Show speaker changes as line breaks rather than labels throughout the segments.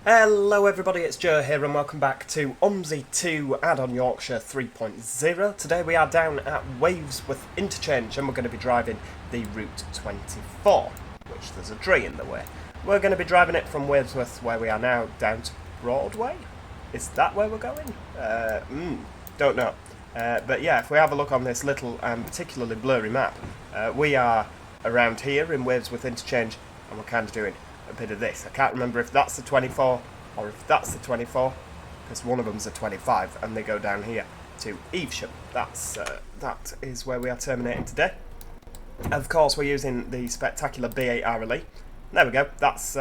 Hello everybody, it's Joe here and welcome back to Omsi 2 Addon Yorkshire 3.0. Today we are down at Waivesworth Interchange and we're going to be driving the Route 24, which there's a tree in the way. We're going to be driving it from Waivesworth, where we are now, down to Broadway? Is that where we're going? Don't know. But yeah, if we have a look on this little and particularly blurry map, we are around here in Waivesworth Interchange and we're kind of doing a bit of this. I can't remember if that's the 24 or if that's the 24, because one of them's a 25 and they go down here to Evesham. That is where we are terminating today. Of course, we're using the spectacular B8RLE. There we go. That's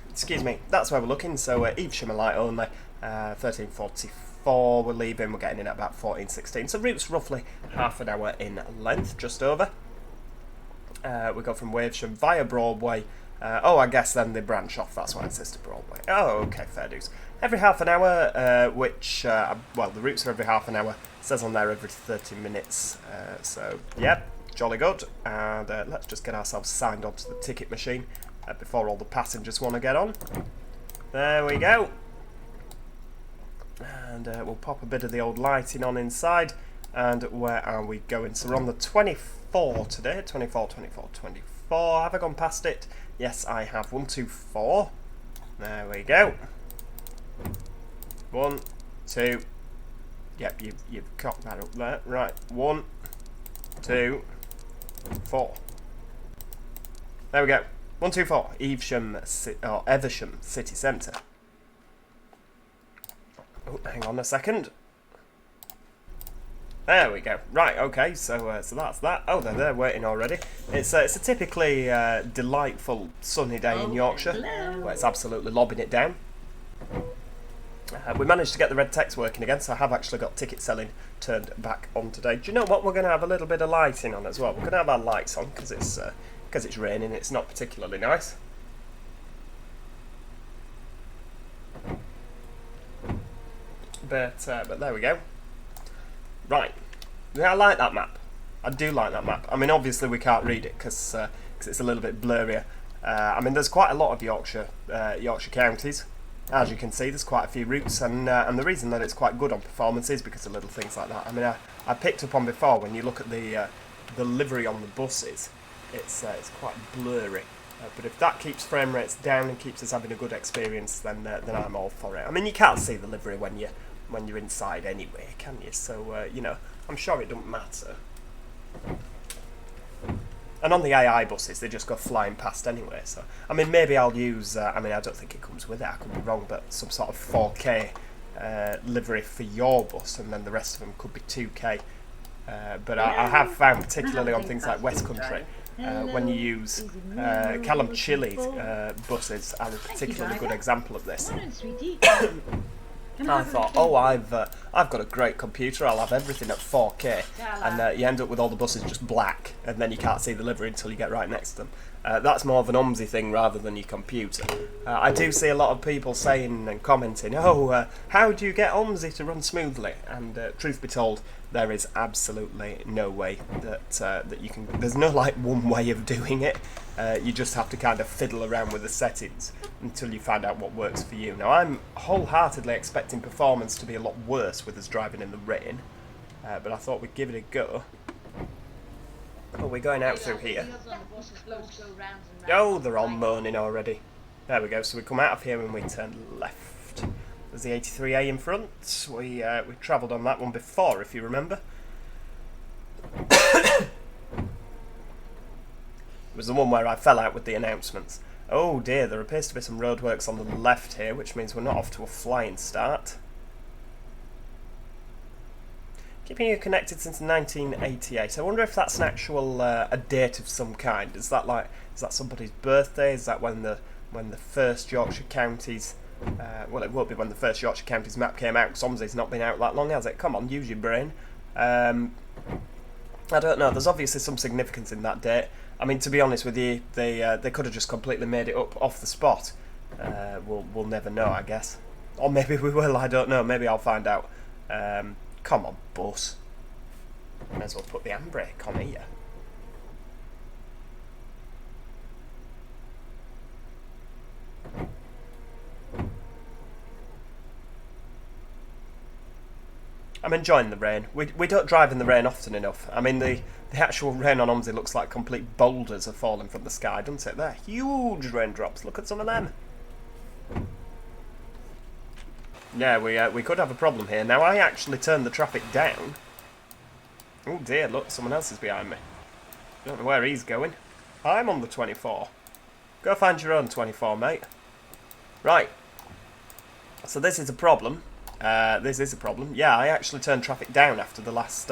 excuse me. That's where we're looking. So Evesham are light only. 13:44. We're leaving. We're getting in at about 14:16. So route's roughly half an hour in length, just over. We go from Waivesham via Broadway. I guess then they branch off. That's why it says to Broadway. Oh, okay, fair dues. Every half an hour, the routes are every half an hour. It says on there every 30 minutes. So, yeah, jolly good. And let's just get ourselves signed onto the ticket machine before all the passengers want to get on. There we go. And we'll pop a bit of the old lighting on inside. And where are we going? So we're on the 24 today. 24. Have I gone past it? Yes, I have. 1, 2, 4. There we go. 1, 2. Yep, you've cocked that up there. Right. 1, 2, 4. There we go. 1, 2, 4. Eversham City Centre. Oh, hang on a second. There we go. Right, okay, so that's that. Oh, they're there waiting already. It's a typically delightful sunny day in Yorkshire, where it's absolutely lobbing it down. We managed to get the red text working again, so I have actually got ticket selling turned back on today. Do you know what? We're going to have a little bit of lighting on as well. We're going to have our lights on because it's raining. It's not particularly nice. But there we go. Right, yeah, I like that map. I do like that map. I mean, obviously we can't read it because it's a little bit blurrier. I mean, there's quite a lot of Yorkshire counties. As you can see, there's quite a few routes, and the reason that it's quite good on performance is because of little things like that. I mean, I picked up on before when you look at the livery on the buses, it's quite blurry. But if that keeps frame rates down and keeps us having a good experience, then I'm all for it. I mean, you can't see the livery when you're inside anyway, can you? So, I'm sure it doesn't matter. And on the AI buses, they just go flying past anyway. So, I mean, maybe I'll use, I don't think it comes with it, I could be wrong, but some sort of 4K livery for your bus, and then the rest of them could be 2K. But I have found, particularly on things like West Country, when you use Callum Chile buses are a particularly good example of this. I thought, I've got a great computer, I'll have everything at 4K, and you end up with all the buses just black, and then you can't see the livery until you get right next to them. That's more of an Omsi thing rather than your computer. I do see a lot of people saying and commenting, how do you get Omsi to run smoothly? And truth be told, there is absolutely no way that you can. There's no one way of doing it. You just have to kind of fiddle around with the settings until you find out what works for you. Now, I'm wholeheartedly expecting performance to be a lot worse with us driving in the rain, but I thought we'd give it a go. Oh, we're going out through here. Oh, they're all moaning already. There we go. So we come out of here and we turn left. There's the 83A in front. We travelled on that one before, if you remember. It was the one where I fell out with the announcements. Oh dear, there appears to be some roadworks on the left here, which means we're not off to a flying start. Keeping you connected since 1988. I wonder if that's an actual a date of some kind. Is that somebody's birthday? Is that when the first Yorkshire Counties? Well, it won't be when the first Yorkshire Counties map came out, because Omsi's not been out that long, has it? Come on, use your brain. I don't know. There's obviously some significance in that date. I mean, to be honest with you, they could have just completely made it up off the spot. We'll never know, I guess. Or maybe we will, I don't know. Maybe I'll find out. Come on, bus. May as well put the handbrake on here. I'm enjoying the rain. We don't drive in the rain often enough. I mean, the actual rain on Omsi looks like complete boulders are falling from the sky, doesn't it? They're huge raindrops. Look at some of them. Yeah, we could have a problem here. Now, I actually turned the traffic down. Oh dear, look, someone else is behind me. Don't know where he's going. I'm on the 24. Go find your own 24, mate. Right. So this is a problem. This is a problem. Yeah, I actually turned traffic down after the last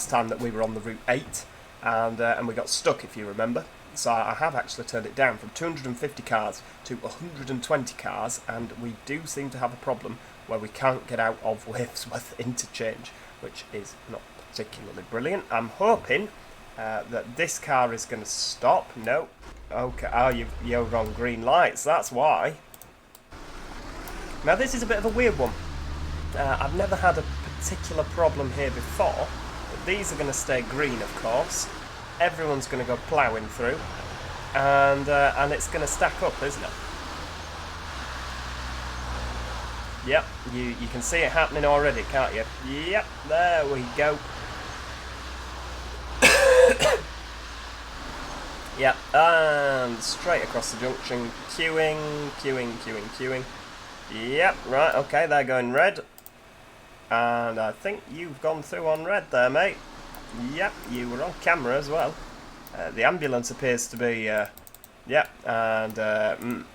time that we were on the Route 8, and we got stuck, if you remember. So I have actually turned it down from 250 cars to 120 cars, and we do seem to have a problem where we can't get out of Waivesworth Interchange, which is not particularly brilliant. I'm hoping that this car is going to stop. No. Okay. Oh, you're on green lights. That's why. Now, this is a bit of a weird one. I've never had a particular problem here before, but these are going to stay green, of course. Everyone's going to go ploughing through, and it's going to stack up, isn't it? Yep, you can see it happening already, can't you? Yep, there we go. Yep, and straight across the junction, queuing. Yep, right, okay, they're going red. And I think you've gone through on red there, mate. Yep, you were on camera as well. The ambulance appears to be... yep, and...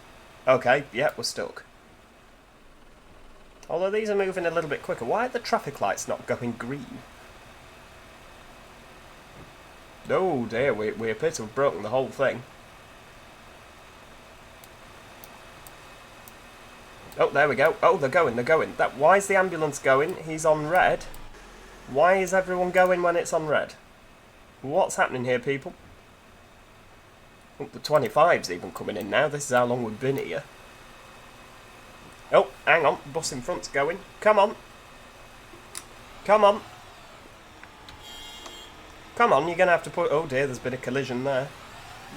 okay, yep, we're stuck. Although these are moving a little bit quicker. Why are the traffic lights not going green? Oh dear, we appear to have broken the whole thing. Oh, there we go. Oh, they're going. Why is the ambulance going? He's on red. Why is everyone going when it's on red? What's happening here, people? Oh, the 25's even coming in now. This is how long we've been here. Oh, hang on. Bus in front's going. Come on. Come on, you're going to have to put... Oh dear, there's been a collision there.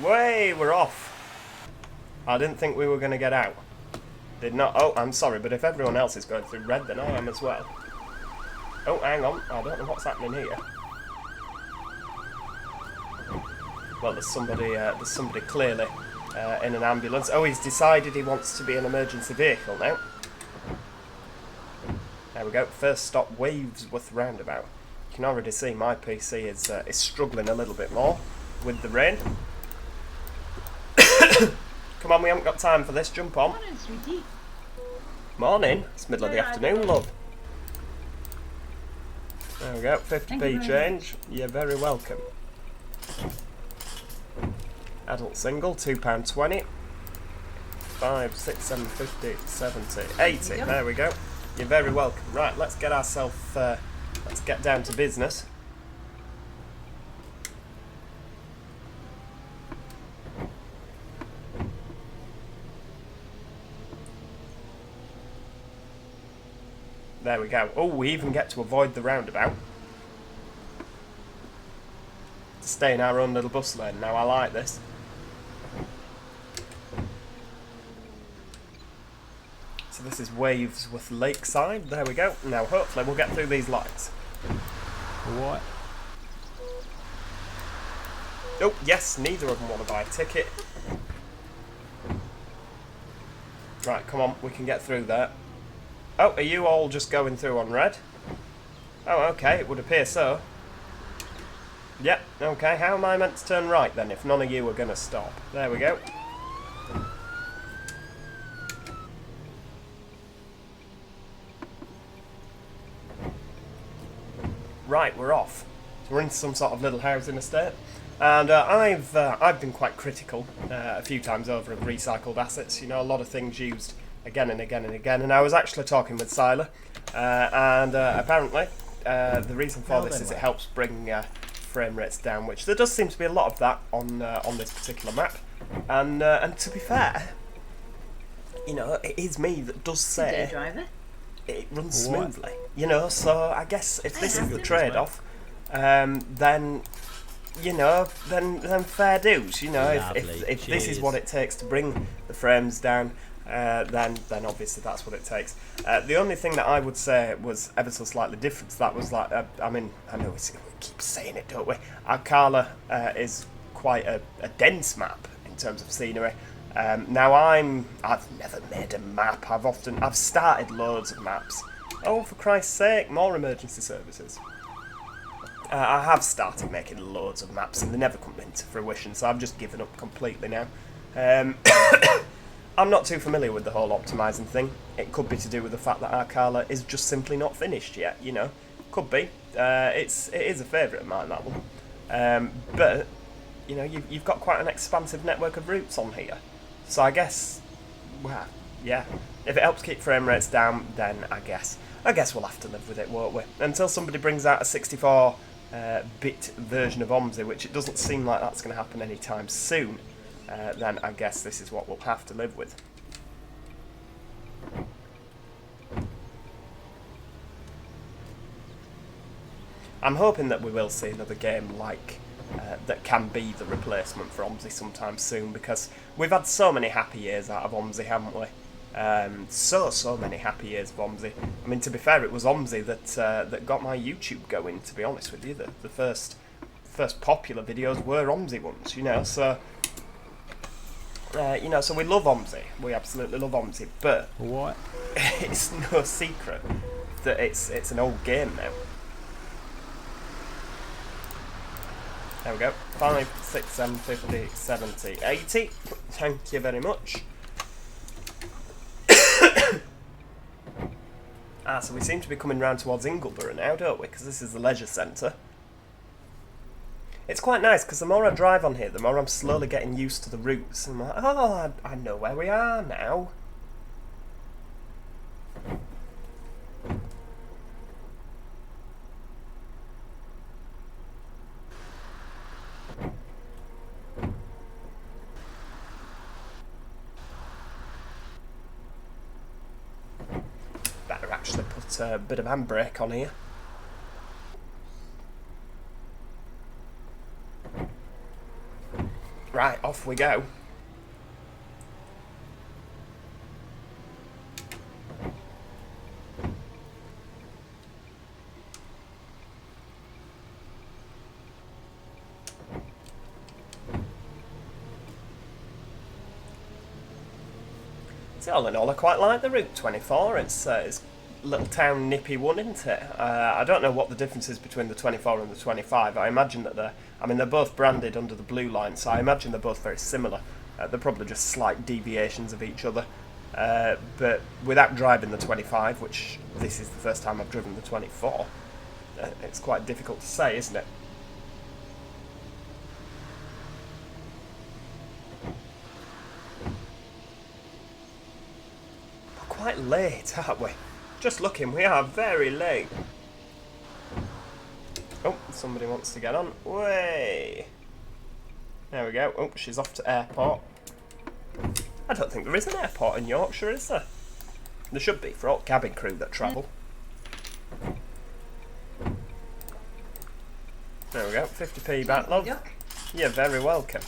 Way, we're off. I didn't think we were going to get out. Did not... Oh, I'm sorry, but if everyone else is going through red, then I am as well. Oh, hang on. I don't know what's happening here. Well, there's somebody clearly in an ambulance. Oh, he's decided he wants to be an emergency vehicle now. There we go. First stop, Waivesworth roundabout. You can already see my PC is struggling a little bit more with the rain. Come on, we haven't got time for this. Jump on.
Morning, sweetie.
Morning. It's middle of the afternoon, love. There we go. 50p change. You're very welcome. Adult single, £2.20. 5, 6, 7, 50, 70, 80. There we go. You're very welcome. Right, let's get ourselves... let's get down to business. There we go. Oh, we even get to avoid the roundabout. To stay in our own little bus lane. Now, I like this. So this is Waivesworth Lakeside. There we go. Now, hopefully, we'll get through these lights.
What?
Oh, yes, neither of them want to buy a ticket. Right, come on, we can get through there. Oh, are you all just going through on red? Oh, okay, it would appear so. Yep, okay, how am I meant to turn right then if none of you are going to stop? There we go. Right, we're off. So we're in some sort of little housing estate. And I've been quite critical a few times over of recycled assets. You know, a lot of things used again and again and again. And I was actually talking with Siler, and apparently the reason for this is it helps bring frame rates down, which there does seem to be a lot of that on this particular map. And to be fair, you know, it is me that does say it runs smoothly. You know, so I guess if this is the trade-off, then. You know, then fair dues. You know, if this is what it takes to bring the frames down, then obviously that's what it takes. The only thing that I would say was ever so slightly different to that was like, I mean, I know we keep saying it, don't we? Arkala is quite a dense map in terms of scenery. Now I've never made a map. I've started loads of maps. Oh, for Christ's sake, more emergency services. I have started making loads of maps and they never come into fruition, so I've just given up completely now. I'm not too familiar with the whole optimising thing. It could be to do with the fact that Arkala is just simply not finished yet, you know. Could be. It is a favourite of mine, that one. But, you know, you've got quite an expansive network of routes on here. So I guess, well, yeah. If it helps keep frame rates down, then I guess we'll have to live with it, won't we? Until somebody brings out a 64-bit version of Omsi, which it doesn't seem like that's going to happen anytime soon. Then I guess this is what we'll have to live with. I'm hoping that we will see another game like that can be the replacement for Omsi sometime soon, because we've had so many happy years out of Omsi, haven't we? So many happy years of Omsi. I mean, to be fair, it was Omsi that got my YouTube going, to be honest with you. The first popular videos were Omsi ones, you know, so... you know, so we love Omsi. We absolutely love Omsi, but
What?
it's no secret that it's an old game now. There we go. 5, 6, 7, 50, 70, 80. Thank you very much. So we seem to be coming round towards Ingleboro now, don't we? Because this is the leisure centre. It's quite nice, because the more I drive on here, the more I'm slowly getting used to the routes. And I'm like, oh, I know where we are now. Better actually put a bit of handbrake on here. Right, off we go. See, all in all, I quite like the Route 24. It's little town nippy one, isn't it? I don't know what the difference is between the 24 and the 25. I imagine that they're both branded under the blue line, so I imagine they're both very similar. They're probably just slight deviations of each other. But without driving the 25, which this is the first time I've driven the 24, it's quite difficult to say, isn't it? We're quite late, aren't we? Just looking, we are very late. Oh, somebody wants to get on. Way. There we go. Oh, she's off to airport. I don't think there is an airport in Yorkshire, is there? There should be for all cabin crew that travel. There we go. 50p back, love. You're very welcome.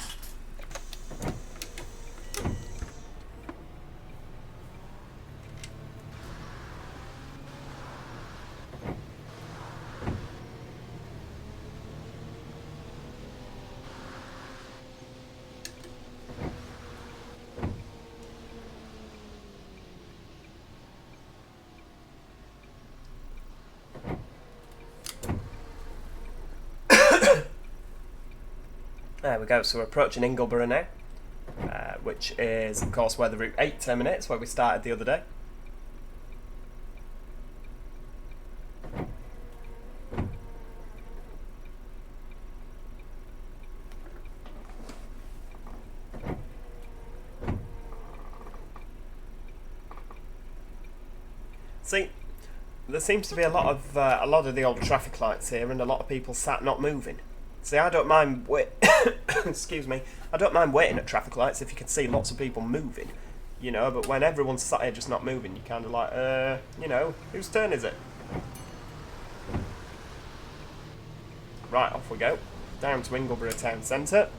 There we go, so we're approaching Ingleboro now, which is, of course, where the Route 8 terminates, where we started the other day. See, there seems to be a lot of the old traffic lights here, and a lot of people sat not moving. See, I don't mind excuse me. I don't mind waiting at traffic lights if you can see lots of people moving, you know. But when everyone's sat here just not moving, you kind of like, you know, whose turn is it? Right, off we go, down to Ingleboro town centre.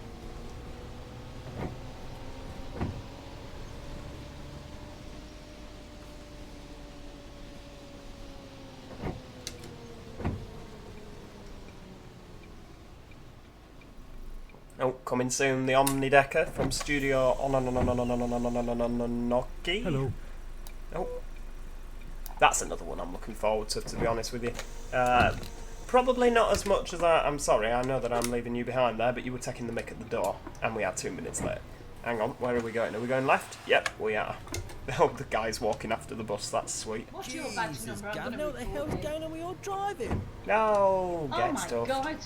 Oh, coming soon, the omnidecker from Studio Noki.
Hello.
Oh, that's another one I'm looking forward to be honest with you. Probably not as much as I'm sorry, I know that I'm leaving you behind there, but you were taking the mick at the door, and we are 2 minutes late. Hang on, where are we going? Are we going left? Yep, we are. Oh, the guy's walking after the bus, that's sweet.
What's your badge number? I'm
Gavin,
gonna
what the hell's
report you.
going on with your driving?
No,
Oh
get
my
stuff.
god.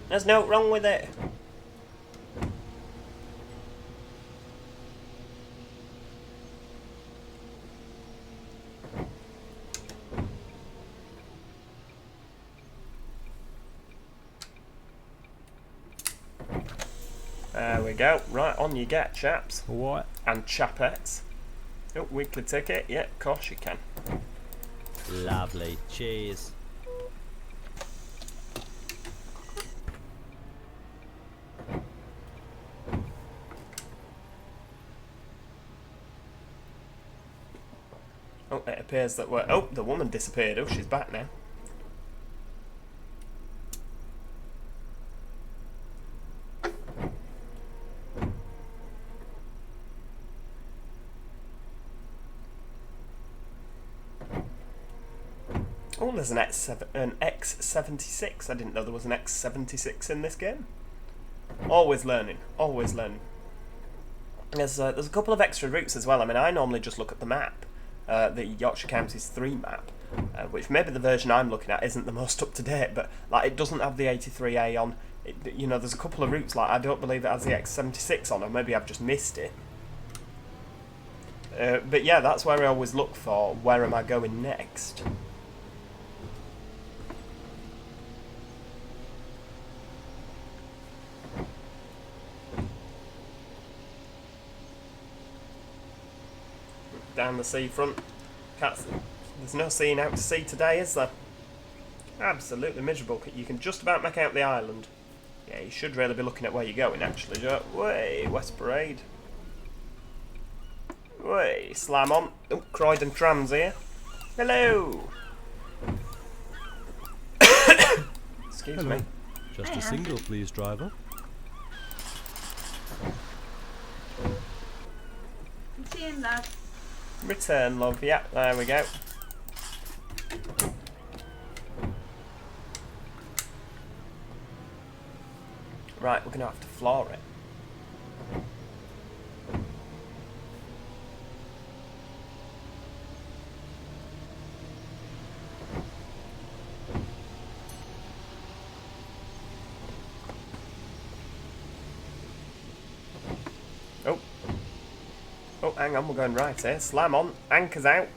There's no wrong with it. There we go. Right, on you get, chaps.
What?
And chapettes. Oh, weekly ticket. Yeah, of course you can.
Lovely. Cheers.
Oh, it appears that we're... Oh, the woman disappeared. Oh, she's back now. Oh, there's an X76. I didn't know there was an X76 in this game. Always learning. Always learning. There's a couple of extra routes as well. I mean, I normally just look at the map. The Yorkshire Counties 3 map, which maybe the version I'm looking at isn't the most up to date, but like it doesn't have the 83A on. You know, there's a couple of routes like I don't believe it has the X76 on, or maybe I've just missed it. But yeah, that's where I always look for. Where am I going next? Down the seafront. There's no seeing out to sea today, is there? Absolutely miserable. You can just about make out the island. Yeah, you should really be looking at where you're going, actually, Joe. Way, West Parade. Way, slam on. Oh, Croydon Trams here. Hello. Excuse
Hello.
me.
Just a single, please, driver.
I'm seeing that.
Return, love. Yeah, there we go. Right, we're going to have to floor it. Oh. Oh, hang on, we're going right here. Slam on. Anchors out.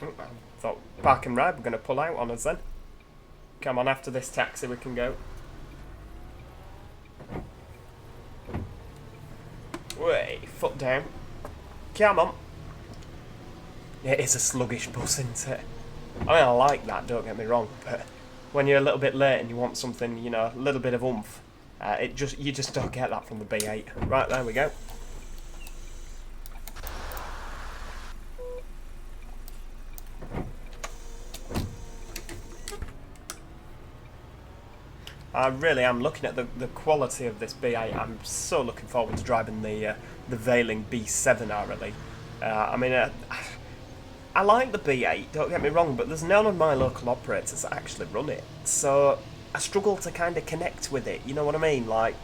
Oh, I thought park and ride were going to pull out on us then. Come on, after this taxi we can go. Way, foot down. Come on. It is a sluggish bus, isn't it? I mean, I like that, don't get me wrong, but when you're a little bit late and you want something, you know, a little bit of oomph, you just don't get that from the B8. Right, there we go. I really am looking at the quality of this B8. I'm so looking forward to driving the Veiling B8RLE. I mean, I like the B8, don't get me wrong, but there's none of my local operators that actually run it. So I struggle to kind of connect with it, you know what I mean? Like,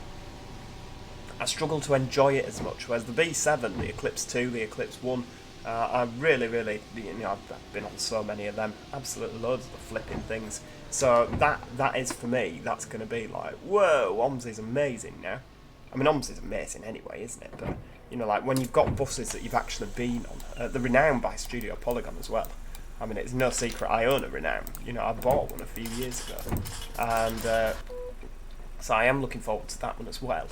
I struggle to enjoy it as much, whereas the B7, the Eclipse 2, the Eclipse 1, I really, you know, I've been on so many of them, absolutely loads of the flipping things. So that is, for me, that's going to be like, whoa, Omsi's amazing now. I mean, Omsi's amazing anyway, isn't it? But, you know, like, when you've got buses that you've actually been on, the Renown by Studio Polygon as well. I mean, it's no secret I own a Renown. You know, I bought one a few years ago. And so I am looking forward to that one as well.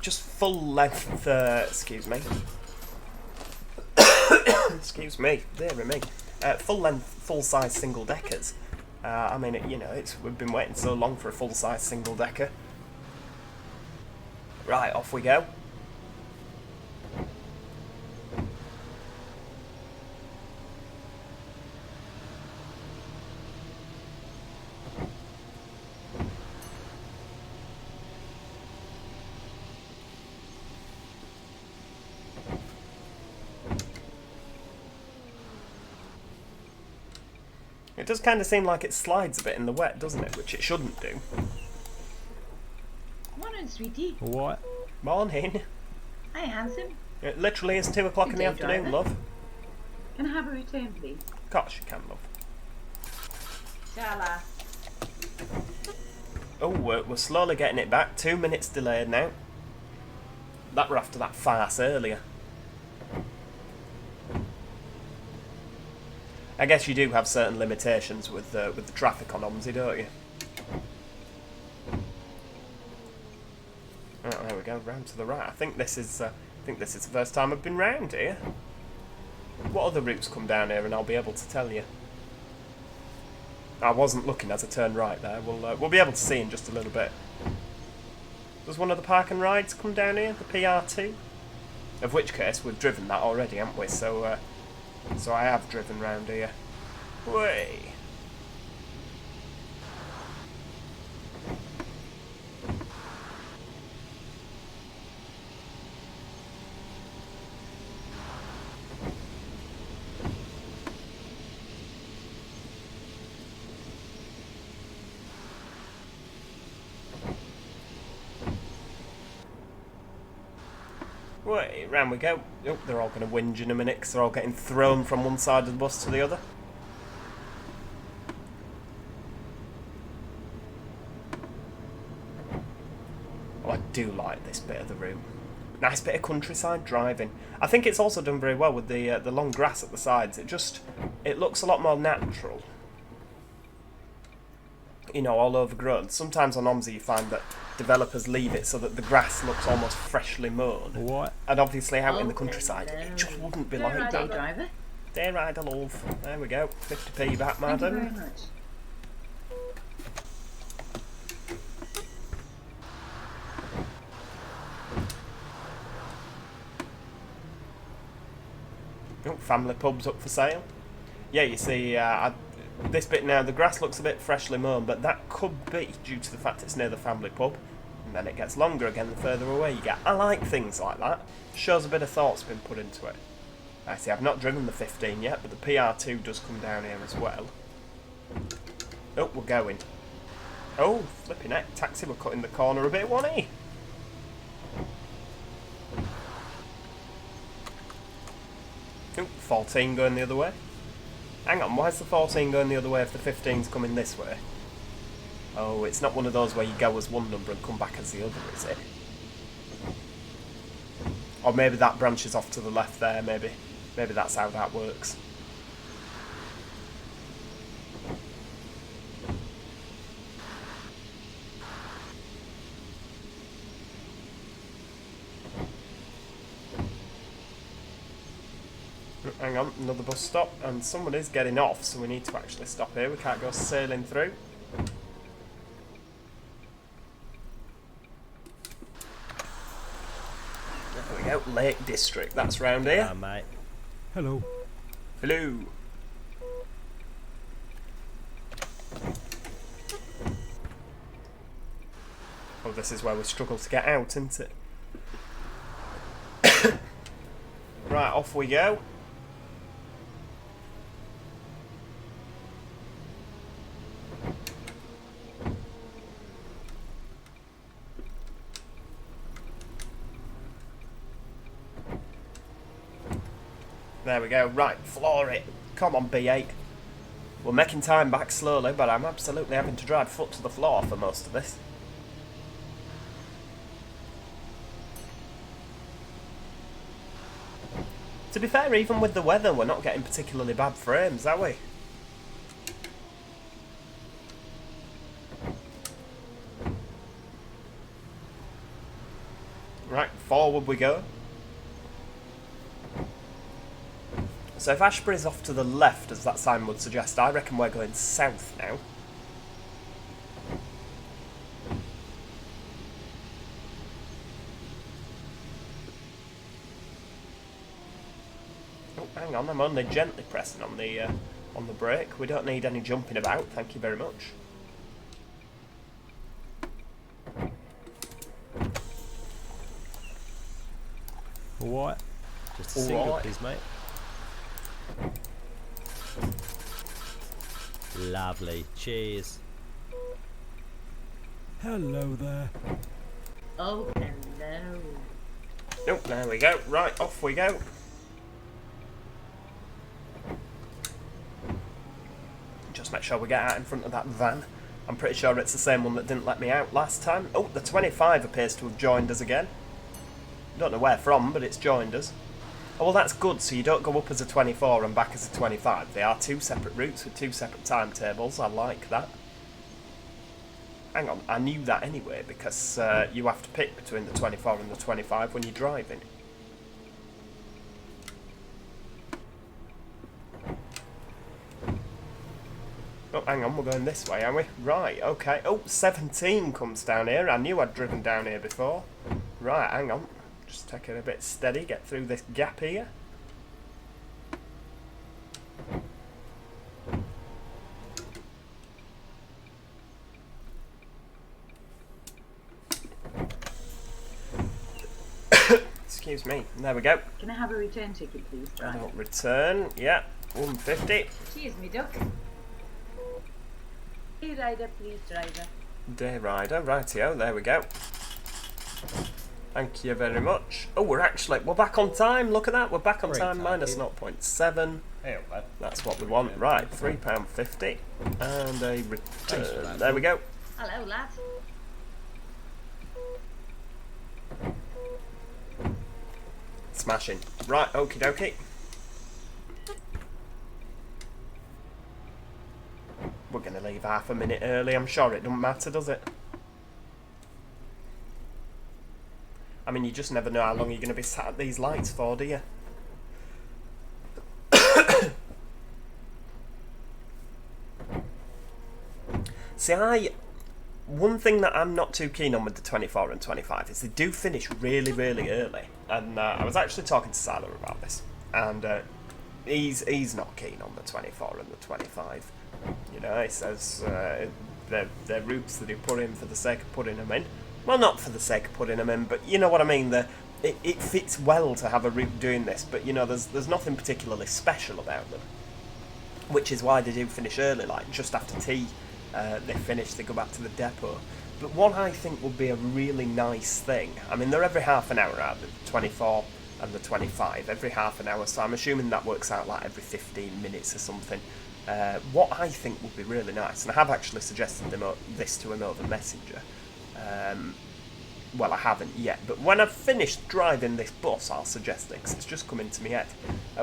Just full length, excuse me. Excuse me, dear me. Full length, full size single deckers. I mean, you know, we've been waiting so long for a full size single decker. Right, off we go. It does kind of seem like it slides a bit in the wet, doesn't it? Which it shouldn't do.
Morning, sweetie.
What?
Morning.
Hi, handsome.
It literally is 2 o'clock in the
Good day,
afternoon,
driver.
love.
Can I have a return, please?
Of course you can, love.
Tala.
Oh, we're slowly getting it back. 2 minutes delayed now. That were after that farce earlier. I guess you do have certain limitations with the traffic on Omsi, don't you? Oh, there we go, round to the right. I think this is the first time I've been round here. What other routes come down here, and I'll be able to tell you. I wasn't looking as I turned right there. We'll be able to see in just a little bit. Does one of the park and rides come down here, the PR2? Of which case we've driven that already, haven't we? So I have driven round here. Way. Way, round we go. Oh, they're all going to whinge in a minute because they're all getting thrown from one side of the bus to the other. Oh, I do like this bit of the route. Nice bit of countryside driving. I think it's also done very well with the long grass at the sides. It looks a lot more natural. You know, all overgrown. Sometimes on Omsi you find that developers leave it so that the grass looks almost freshly mown.
What?
And obviously out in the countryside, it just wouldn't be like that.
Driver.
Dear rider love. There we go. 50p back,
Thank you very
madam.
much.
Oh, family pub's up for sale. Yeah, you see, this bit now, the grass looks a bit freshly mown, but that could be due to the fact it's near the family pub. And then it gets longer again the further away you get. I like things like that. Shows a bit of thought's been put into it. I see, I've not driven the 15 yet, but the PR2 does come down here as well. Oh, we're going. Oh, flipping heck, taxi, we're cutting the corner a bit, wasn't he? Oh, 14 going the other way. Hang on, why is the 14 going the other way if the 15's coming this way? Oh, it's not one of those where you go as one number and come back as the other, is it? Or maybe that branches off to the left there, maybe. Maybe that's how that works. Hang on, another bus stop, and someone is getting off, so we need to actually stop here. We can't go sailing through. There we go, Lake District, that's round here.
Mate.
Hello.
Hello. Oh, this is where we struggle to get out, isn't it? Right, off we go. There we go, right, floor it. Come on, B8. We're making time back slowly, but I'm absolutely having to drive foot to the floor for most of this. To be fair, even with the weather, we're not getting particularly bad frames, are we? Right, forward we go. So if Ashbury's off to the left, as that sign would suggest, I reckon we're going south now. Oh, hang on, I'm only gently pressing on the brake. We don't need any jumping about, thank you very much.
What? Just a single,
Alright.
please, mate. Lovely. Cheers.
Hello there.
Oh, hello.
Nope, there we go. Right, off we go. Just make sure we get out in front of that van. I'm pretty sure it's the same one that didn't let me out last time. Oh, the 25 appears to have joined us again. Don't know where from, but it's joined us. Oh, well, that's good, so you don't go up as a 24 and back as a 25. They are two separate routes with two separate timetables. I like that. Hang on, I knew that anyway, because you have to pick between the 24 and the 25 when you're driving. Oh, hang on, we're going this way, aren't we? Right, okay. Oh, 17 comes down here. I knew I'd driven down here before. Right, hang on. Just take it a bit steady, get through this gap here. Excuse me. There we go.
Can I have a return ticket, please, driver?
Adult return. Yeah, 150.
Cheers, me duck. Hey, rider, please, driver.
Day rider, rightio, there we go. Thank you very much. Oh, we're back on time, look at that, we're back on
Great,
time,
thank
minus
you.
0.7.
Hey, lad.
That's what we want. Right, £3.50. And a
Thanks for
return.
that.
There we go.
Hello, lad.
Smashing. Right, okie dokie. We're going to leave half a minute early, I'm sure it doesn't matter, does it? I mean, you just never know how long you're going to be sat at these lights for, do you? See, one thing that I'm not too keen on with the 24 and 25 is they do finish really, really early. And I was actually talking to Siler about this, and he's not keen on the 24 and the 25. You know, he says they're routes that he put in for the sake of putting them in. Well, not for the sake of putting them in, but you know what I mean. It fits well to have a route doing this, but you know, there's nothing particularly special about them, which is why they do finish early, like just after tea. They finish, they go back to the depot. But what I think would be a really nice thing, I mean, they're every half an hour out, the 24 and the 25, every half an hour, so I'm assuming that works out like every 15 minutes or something. What I think would be really nice, and I have actually suggested this to him over Messenger. Well, I haven't yet, but when I've finished driving this bus, I'll suggest it, because it's just come into my head.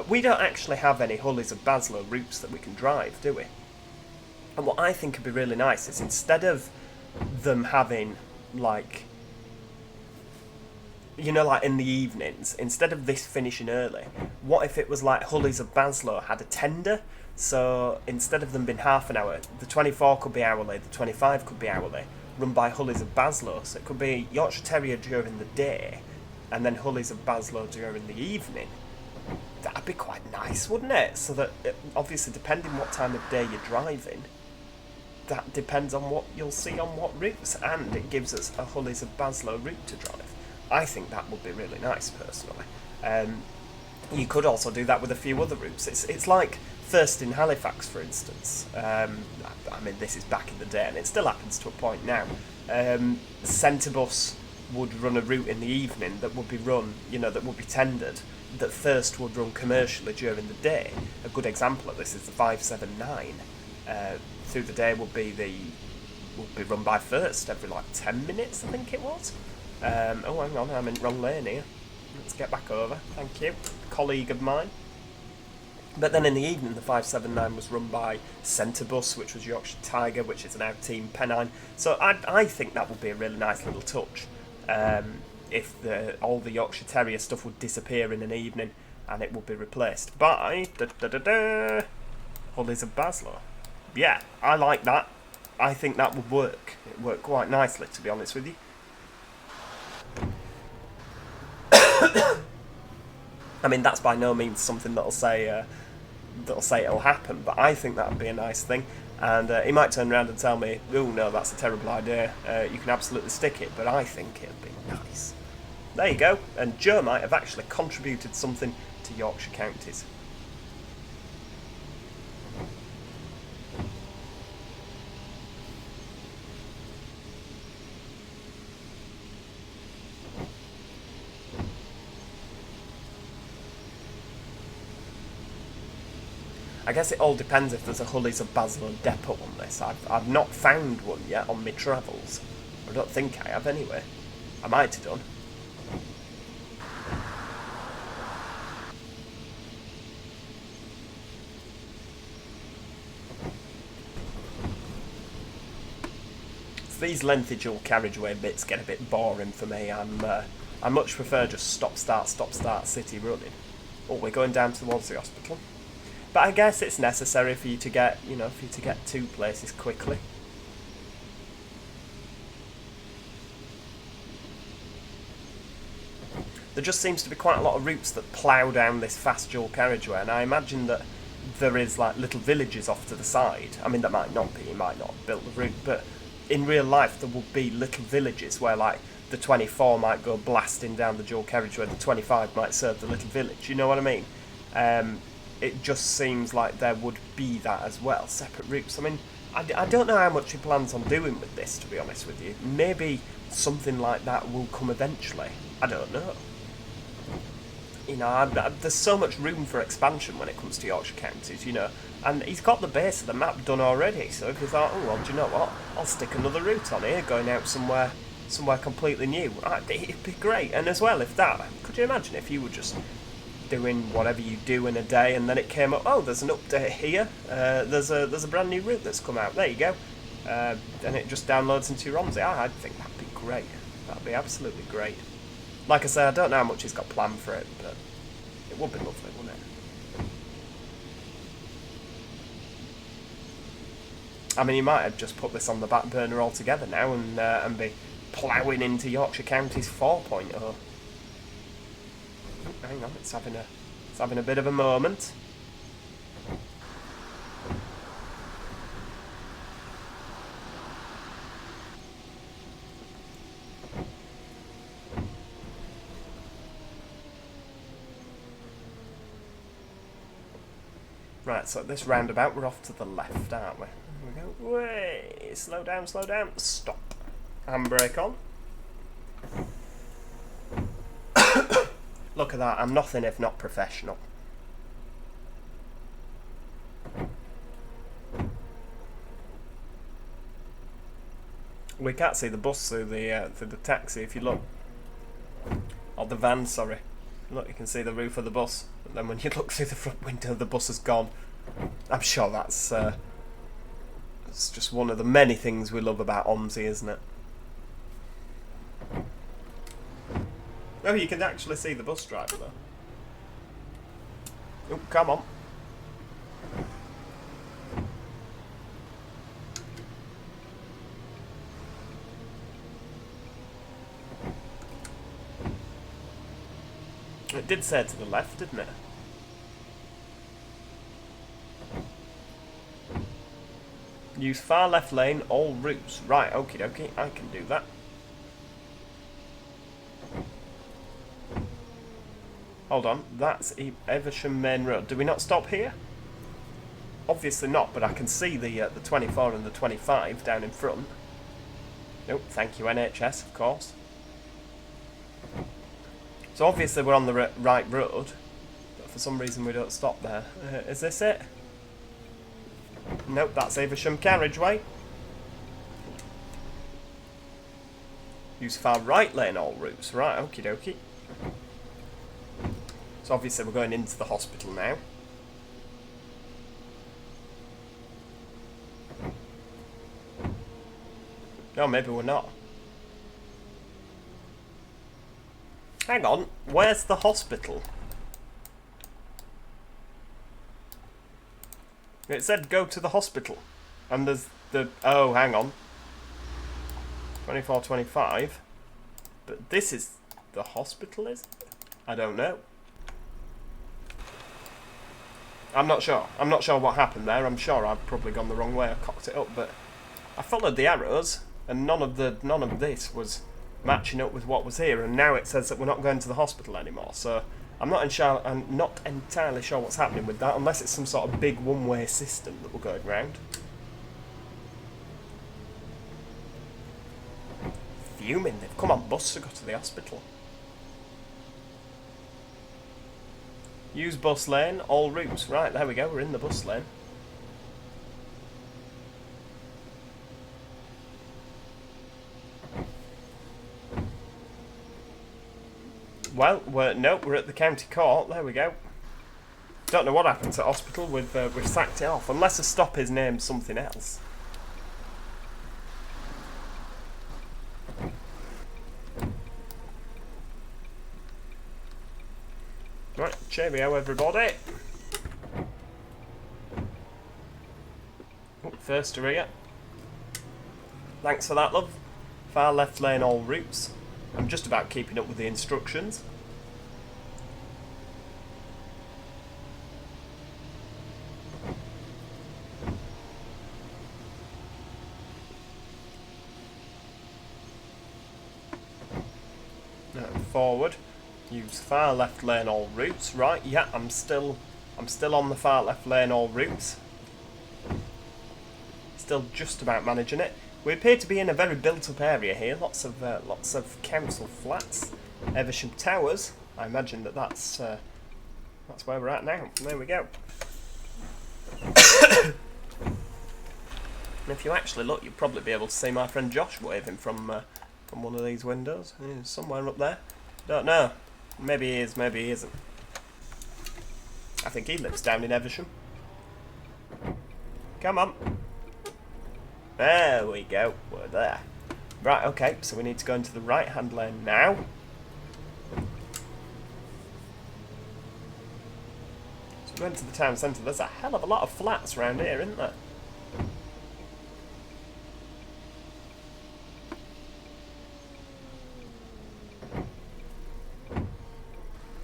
We don't actually have any Hullies of Baslow routes that we can drive, do we? And what I think would be really nice is, instead of them having, like, you know, like in the evenings, instead of this finishing early, what if it was like Hullies of Baslow had a tender? So instead of them being half an hour, the 24 could be hourly, the 25 could be hourly, run by Hullies of Baslow. So it could be Yorkshire Terrier during the day, and then Hullies of Baslow during the evening. That'd be quite nice, wouldn't it? So that, obviously, depending what time of day you're driving, that depends on what you'll see on what routes, and it gives us a Hullies of Baslow route to drive. I think that would be really nice, personally. You could also do that with a few other routes. It's like First in Halifax, for instance. I mean, this is back in the day, and it still happens to a point now. Centrebus would run a route in the evening that would be run, you know, that would be tendered, that First would run commercially during the day. A good example of this is the 579. Through the day would be run by First every like 10 minutes, I think it was. Oh, hang on, I'm in the wrong lane here. Let's get back over. Thank you. Colleague of mine. But then in the evening, the 579 was run by Centrebus, which was Yorkshire Tiger, which is now Team Pennine. So I think that would be a really nice little touch. If all the Yorkshire Terrier stuff would disappear in an evening, and it would be replaced by Hullies of Baslow. Yeah, I like that. I think that would work. It would work quite nicely, to be honest with you. I mean, that's by no means something that'll say it'll happen, but I think that would be a nice thing. And he might turn around and tell me, "Oh no, that's a terrible idea. You can absolutely stick it," but I think it'll be nice. There you go. And Joe might have actually contributed something to Yorkshire Counties. I guess it all depends if there's a Hullies of Basel depot on this. I've not found one yet on my travels. I don't think I have anyway. I might have done. These lengthy dual carriageway bits get a bit boring for me. I much prefer just stop start city running. Oh, we're going down towards the hospital, but I guess it's necessary for you to get, you know, for you to get to places quickly. There just seems to be quite a lot of routes that plough down this fast dual carriageway, and I imagine that there is like little villages off to the side. I mean, there might not be. You might not have built the route, but in real life there will be little villages where like the 24 might go blasting down the dual carriageway, the 25 might serve the little village, you know what I mean? It just seems like there would be that as well, separate routes. I mean, I don't know how much he plans on doing with this, to be honest with you. Maybe something like that will come eventually. I don't know. You know, there's so much room for expansion when it comes to Yorkshire Counties, you know. And he's got the base of the map done already, so if you thought, oh, well, do you know what? I'll stick another route on here, going out somewhere completely new. It'd be great. And as well, if that, could you imagine if you were just doing whatever you do in a day, and then it came up, oh, there's an update here, there's a brand new route that's come out, there you go. And it just downloads into your Omsi. I think that'd be great. That'd be absolutely great. Like I say, I don't know how much he's got planned for it, but it would be lovely, wouldn't it? I mean, he might have just put this on the back burner altogether now and be ploughing into Yorkshire Counties 4.0. Oh, hang on, it's having a bit of a moment. Right, so at this roundabout, we're off to the left, aren't we? Here we go. Way! Slow down, stop. Handbrake on. Look at that, I'm nothing if not professional. We can't see the bus through the taxi if you look. Or the van, sorry. Look, you can see the roof of the bus. And then when you look through the front window, the bus is gone. I'm sure that's it's just one of the many things we love about Omsi, isn't it? Oh, you can actually see the bus driver though. Oh, come on. It did say to the left, didn't it? Use far left lane, all routes. Right, okie dokie, I can do that. Hold on, that's Eversham Main Road. Do we not stop here? Obviously not, but I can see the 24 and the 25 down in front. Nope, thank you NHS, of course. So obviously we're on the right road, but for some reason we don't stop there. Is this it? Nope, that's Eversham Carriageway. Use far right lane all routes. Right, okie dokie. So obviously we're going into the hospital now. No, maybe we're not. Hang on, where's the hospital? It said go to the hospital. And there's the... Oh, hang on. 24-25. But this is the hospital, is it? I don't know. I'm not sure. I'm not sure what happened there. I'm sure I've probably gone the wrong way. I cocked it up, but I followed the arrows, and none of this was matching up with what was here. And now it says that we're not going to the hospital anymore. So I'm not entirely sure what's happening with that, unless it's some sort of big one-way system that we're going round. Fuming. They've come on bus to go to the hospital. Use bus lane, all routes. Right, there we go, we're in the bus lane. Well, we're at the county court. There we go. Don't know what happened to hospital. We've sacked it off, unless a stop is named something else. Right, cheerio everybody. Oh, first to here. Thanks for that, love. Far left lane, all routes. I'm just about keeping up with the instructions. Forward. Use far left lane, all routes. Right, yeah, I'm still on the far left lane, all routes. Still just about managing it. We appear to be in a very built-up area here. Lots of council flats, Eversham Towers. I imagine that's where we're at now. There we go. And if you actually look, you'll probably be able to see my friend Josh waving from one of these windows. He's somewhere up there. Don't know. Maybe he is, maybe he isn't. I think he lives down in Eversham. Come on. There we go. We're there. Right, okay, so we need to go into the right-hand lane now. So we went to the town centre. There's a hell of a lot of flats around here, isn't there?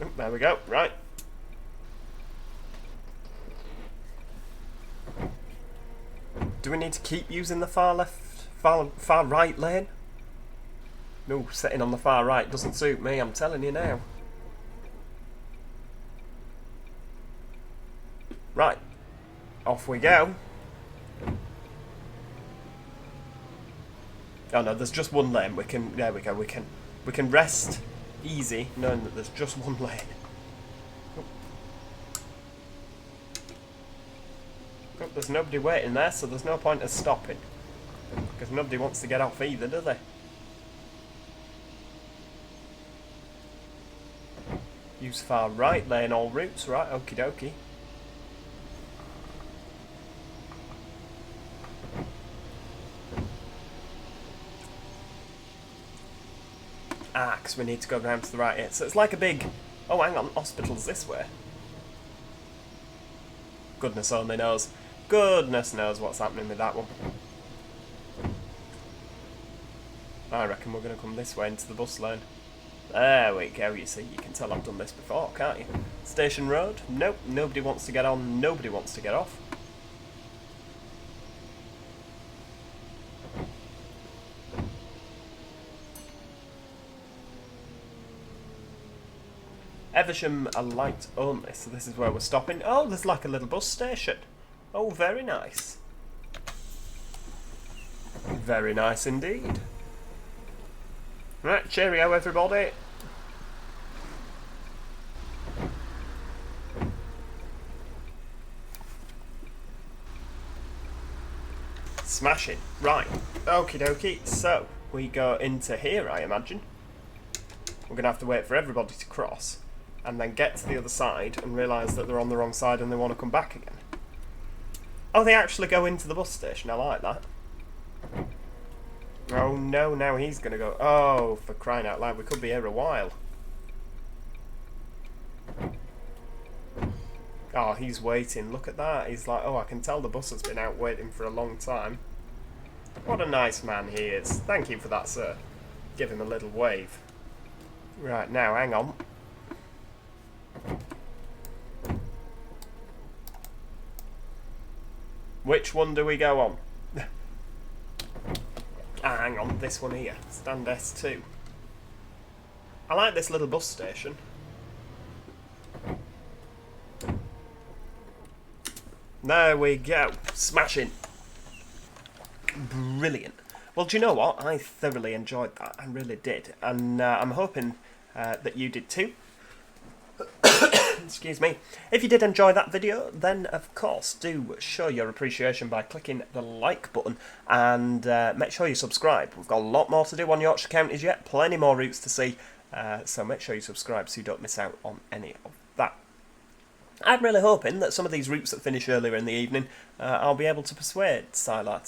Oh, there we go. Right. Do we need to keep using the far right lane? No, sitting on the far right doesn't suit me, I'm telling you now. Right. Off we go. Oh no, there's just one lane. There we go. We can rest easy knowing that there's just one lane. Oh, there's nobody waiting there, so there's no point in stopping. Because nobody wants to get off either, do they? Use far right lane, all routes. Right, okie dokie. Ah, because we need to go round to the right here. So it's like a big... Oh, hang on, hospital's this way. Goodness only knows. Goodness knows what's happening with that one. I reckon we're going to come this way into the bus lane. There we go, you see. You can tell I've done this before, can't you? Station Road? Nope, nobody wants to get on, nobody wants to get off. Eversham are light only, so this is where we're stopping. Oh, there's like a little bus station. Oh, very nice. Very nice indeed. Right, cheerio everybody. Smashing. Right, okie dokie. So, we go into here, I imagine. We're going to have to wait for everybody to cross. And then get to the other side and realise that they're on the wrong side and they want to come back again. Oh, they actually go into the bus station. I like that. Oh no, now he's going to go. Oh, for crying out loud, we could be here a while. Oh, he's waiting. Look at that. He's like, oh, I can tell the bus has been out waiting for a long time. What a nice man he is. Thank you for that, sir. Give him a little wave. Right, now, hang on. Which one do we go on? Hang on, this one here. Stand S2. I like this little bus station. There we go. Smashing. Brilliant. Well, do you know what? I thoroughly enjoyed that. I really did. And I'm hoping that you did too. Excuse me. If you did enjoy that video, then of course do show your appreciation by clicking the like button and make sure you subscribe. We've got a lot more to do on Yorkshire Counties yet, plenty more routes to see, so make sure you subscribe so you don't miss out on any of that. I'm really hoping that some of these routes that finish earlier in the evening, I'll be able to persuade Sylar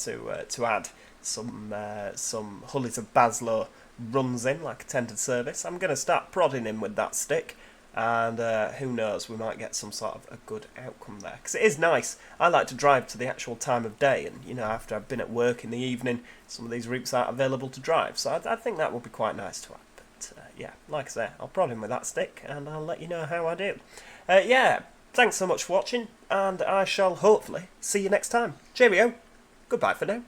to add some Hullies of Baslow runs in, like attended service. I'm going to start prodding him with that stick, and who knows, we might get some sort of a good outcome there. Because it is nice. I like to drive to the actual time of day, and you know, after I've been at work in the evening, some of these routes aren't available to drive, so I think that would be quite nice to have. But yeah, like I say, I'll prod him with that stick, and I'll let you know how I do. Yeah, thanks so much for watching, and I shall hopefully see you next time. Cheerio. Goodbye for now.